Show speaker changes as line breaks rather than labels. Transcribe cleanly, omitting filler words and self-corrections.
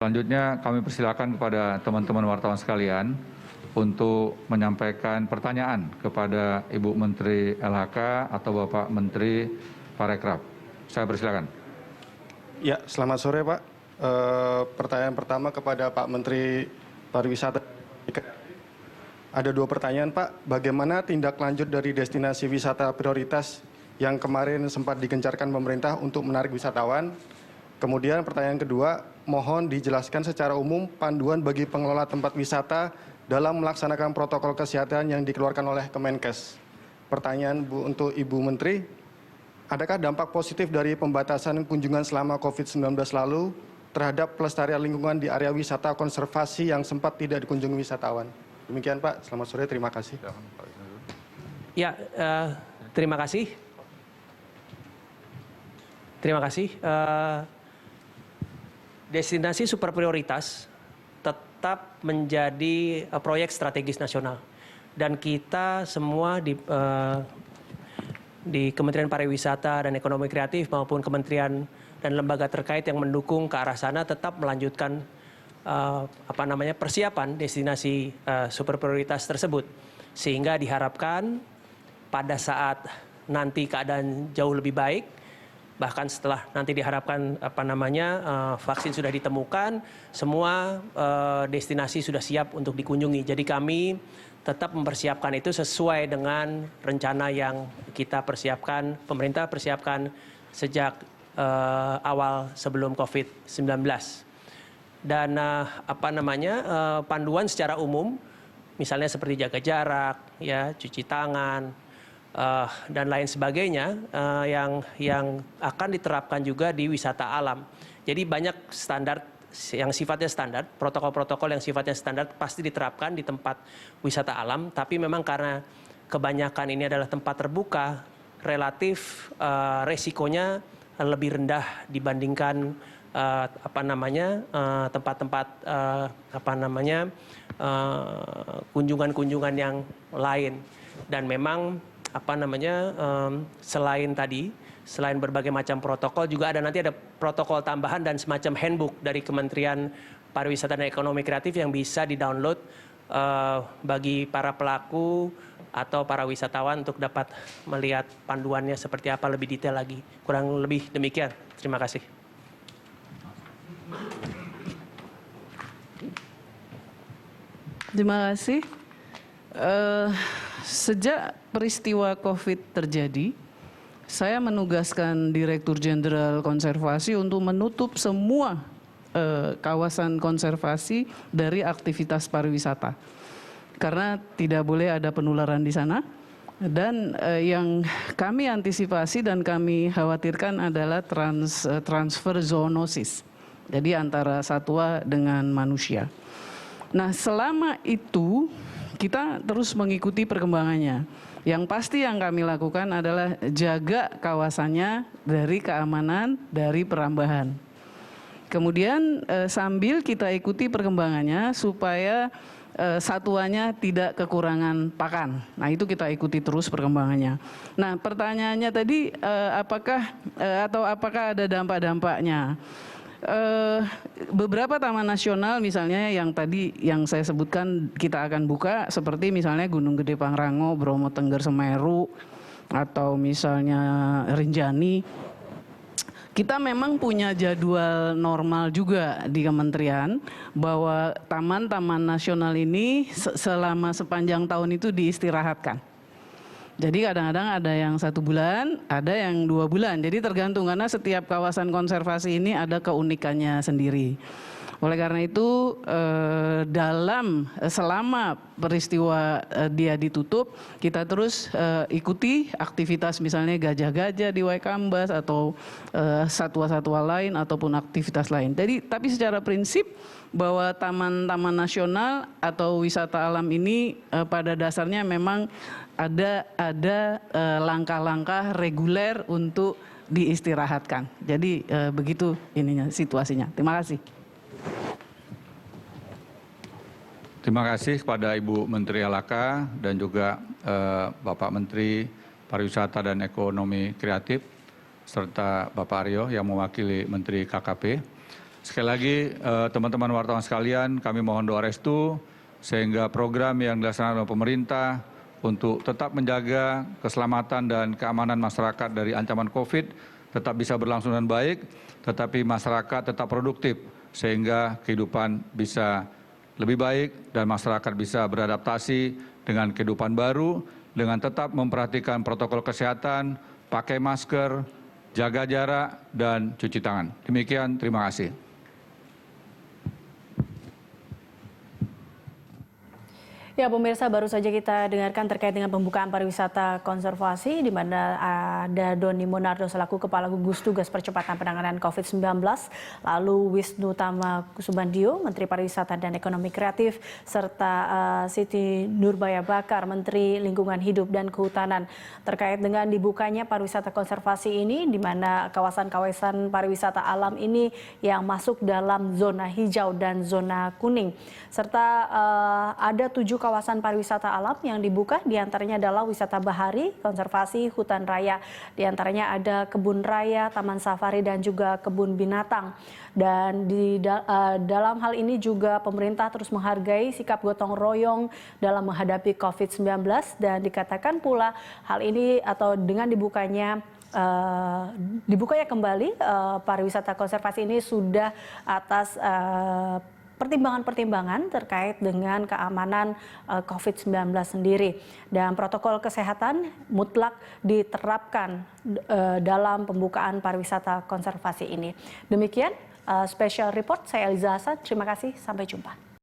Selanjutnya kami persilakan kepada teman-teman wartawan sekalian untuk menyampaikan pertanyaan kepada Ibu Menteri LHK atau Bapak Menteri Parekraf. Saya persilakan.
Ya, selamat sore Pak. Pertanyaan pertama kepada Pak Menteri Pariwisata. Ada 2 pertanyaan Pak. Bagaimana tindak lanjut dari destinasi wisata prioritas yang kemarin sempat digencarkan pemerintah untuk menarik wisatawan? Kemudian pertanyaan kedua, mohon dijelaskan secara umum panduan bagi pengelola tempat wisata dalam melaksanakan protokol kesehatan yang dikeluarkan oleh Kemenkes. Pertanyaan untuk Ibu Menteri, adakah dampak positif dari pembatasan kunjungan selama COVID-19 lalu terhadap pelestarian lingkungan di area wisata konservasi yang sempat tidak dikunjungi wisatawan? Demikian Pak, selamat sore, terima kasih.
Ya, terima kasih. Terima kasih. Destinasi super prioritas tetap menjadi proyek strategis nasional, dan kita semua di Kementerian Pariwisata dan Ekonomi Kreatif maupun kementerian dan lembaga terkait yang mendukung ke arah sana tetap melanjutkan persiapan destinasi super prioritas tersebut, sehingga diharapkan pada saat nanti keadaan jauh lebih baik, bahkan setelah nanti diharapkan vaksin sudah ditemukan, semua destinasi sudah siap untuk dikunjungi. Jadi kami tetap mempersiapkan itu sesuai dengan rencana yang kita persiapkan, pemerintah persiapkan sejak awal sebelum COVID-19. Dan panduan secara umum, misalnya seperti jaga jarak, ya, cuci tangan, dan lain sebagainya yang akan diterapkan juga di wisata alam. Jadi banyak standar yang sifatnya standar, protokol-protokol yang sifatnya standar pasti diterapkan di tempat wisata alam, tapi memang karena kebanyakan ini adalah tempat terbuka, relatif resikonya lebih rendah dibandingkan tempat-tempat kunjungan-kunjungan yang lain. Dan memang selain berbagai macam protokol, juga nanti ada protokol tambahan dan semacam handbook dari Kementerian Pariwisata dan Ekonomi Kreatif yang bisa di-download bagi para pelaku atau para wisatawan untuk dapat melihat panduannya seperti apa lebih detail lagi. Kurang lebih demikian. Terima kasih.
Terima kasih. Sejak peristiwa COVID terjadi, saya menugaskan Direktur Jenderal Konservasi untuk menutup semua kawasan konservasi dari aktivitas pariwisata, karena tidak boleh ada penularan di sana. Dan yang kami antisipasi dan kami khawatirkan adalah transfer zoonosis, jadi antara satwa dengan manusia. Nah, selama itu kita terus mengikuti perkembangannya. Yang pasti yang kami lakukan adalah jaga kawasannya dari keamanan, dari perambahan. Kemudian sambil kita ikuti perkembangannya supaya satuannya tidak kekurangan pakan. Nah, itu kita ikuti terus perkembangannya. Nah, pertanyaannya tadi apakah ada dampak-dampaknya? Beberapa taman nasional misalnya yang tadi yang saya sebutkan kita akan buka, seperti misalnya Gunung Gede Pangrango, Bromo Tengger Semeru, atau misalnya Rinjani. Kita memang punya jadwal normal juga di kementerian bahwa taman-taman nasional ini selama sepanjang tahun itu diistirahatkan. Jadi kadang-kadang ada yang 1 bulan, ada yang 2 bulan. Jadi tergantung, karena setiap kawasan konservasi ini ada keunikannya sendiri. Oleh karena itu selama peristiwa dia ditutup, kita terus ikuti aktivitas misalnya gajah-gajah di Waikambas atau satwa-satwa lain ataupun aktivitas lain. Jadi tapi secara prinsip bahwa taman-taman nasional atau wisata alam ini pada dasarnya memang ada langkah-langkah reguler untuk diistirahatkan. Jadi begitu ininya situasinya. Terima kasih.
Terima kasih kepada Ibu Menteri LHK dan juga Bapak Menteri Pariwisata dan Ekonomi Kreatif serta Bapak Aryo yang mewakili Menteri KKP. Sekali lagi teman-teman wartawan sekalian, kami mohon doa restu sehingga program yang dilaksanakan oleh pemerintah untuk tetap menjaga keselamatan dan keamanan masyarakat dari ancaman COVID tetap bisa berlangsung dengan baik, tetapi masyarakat tetap produktif sehingga kehidupan bisa lebih baik dan masyarakat bisa beradaptasi dengan kehidupan baru dengan tetap memperhatikan protokol kesehatan, pakai masker, jaga jarak, dan cuci tangan. Demikian, terima kasih.
Ya, pemirsa, baru saja kita dengarkan terkait dengan pembukaan pariwisata konservasi di mana ada Doni Monardo selaku Kepala Gugus Tugas Percepatan Penanganan COVID-19, lalu Wisnu Tama Kusubandio, Menteri Pariwisata dan Ekonomi Kreatif, serta Siti Nurbaya Bakar, Menteri Lingkungan Hidup dan Kehutanan terkait dengan dibukanya pariwisata konservasi ini di mana kawasan-kawasan pariwisata alam ini yang masuk dalam zona hijau dan zona kuning. Serta ada 7 kawasan pariwisata alam yang dibuka, diantaranya adalah wisata bahari, konservasi, hutan raya. Diantaranya ada kebun raya, taman safari, dan juga kebun binatang. Dan dalam hal ini juga pemerintah terus menghargai sikap gotong royong dalam menghadapi COVID-19 dan dikatakan pula hal ini atau dengan dibukanya kembali pariwisata konservasi ini sudah atas pertimbangan-pertimbangan terkait dengan keamanan COVID-19 sendiri. Dan protokol kesehatan mutlak diterapkan dalam pembukaan pariwisata konservasi ini. Demikian special report, saya Eliza Hasan, terima kasih, sampai jumpa.